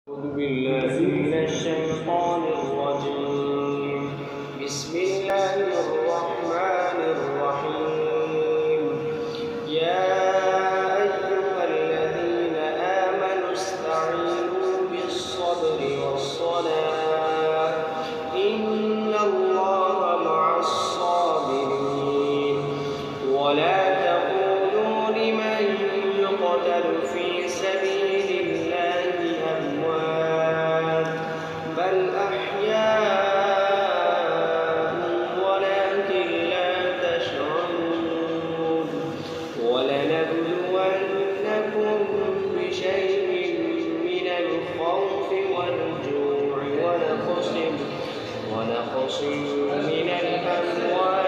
أعوذ بالله من الشيطان الرجيم. بسم الله الرحمن الرحيم. يا أيها الذين آمنوا استعينوا بالصبر والصلاة إن الله مع الصابرين. ولا تقولوا لمن يقتل في سبيل الله أموات بل أحياء ولكن لا تشعرون. ولنبلونكم بشيء من الخوف والجوع ونقص من الأموال